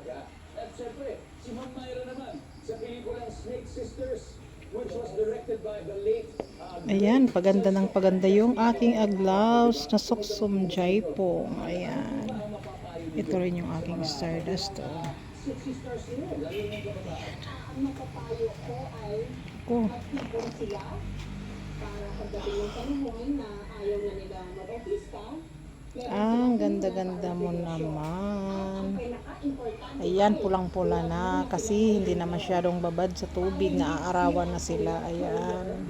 talaga. At syempre, si Ma'am Myra naman sa pelikulang Snake Sisters, which was directed by the late Ayan, paganda ng paganda yung aking aglaws na suksum jaypong. Ayan. Ito rin yung aking stardust. Oh. sexy stars niyo, lalo ng kabataan. Ang mapapayo ko ay Ko. magtipon sila para pagdating ng panahon na ayaw na nila mag-artista. Ang ganda-ganda mo naman. Pinaka-importante Ayan, pulang-pula na kasi hindi na masyadong babad sa tubig. Naaarawan na sila. Ayan.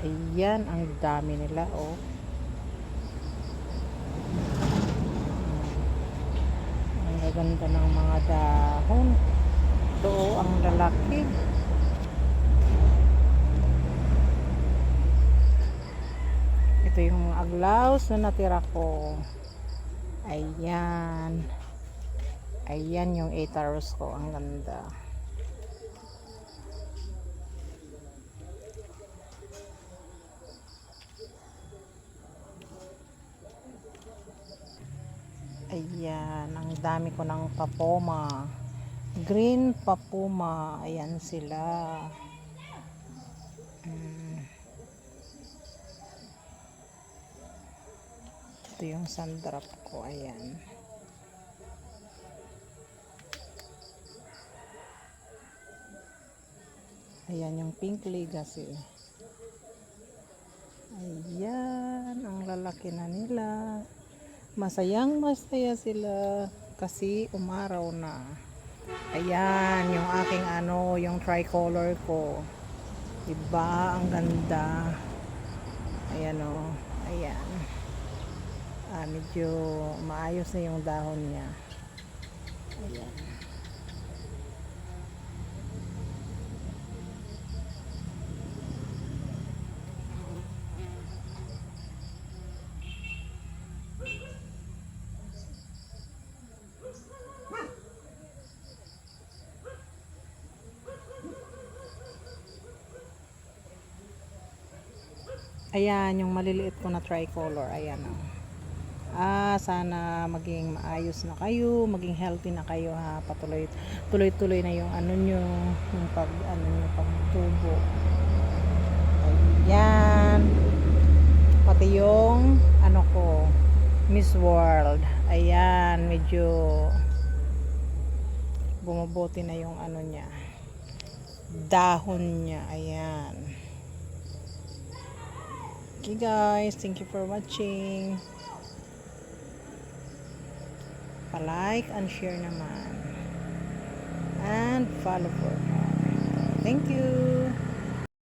Ayan, ang dami nila, oh. Ang gaganda ng mga dahon. Ito, oh, ang lalaki. Ito yung aglaws na natira ko. Ayan. Ayan yung Ataros ko. Ang ganda. Ayan. Ang dami ko ng papoma. Green papoma. Ayan sila. Ito yung sandrop ko. Ayan. Ayan yung pink legacy. Ayan. Ang lalaki na nila. Masayang masaya sila kasi umaraw na. Ayan yung aking yung tricolor ko. Diba? Ang ganda. Ayan o. Ayan. Medyo maayos na yung dahon niya. Ayan. Ayan, yung maliliit ko na tricolor. Ayan o. Sana maging maayos na kayo, maging healthy na kayo ha. Tuloy-tuloy na yung nyo, yung pagtubo. Ayan. Pati yung ko, Miss World. Ayan, medyo bumubuti na yung niya. Dahon niya. Ayan. Okay guys, thank you for watching. Pa-like and share naman. And follow for more. Thank you.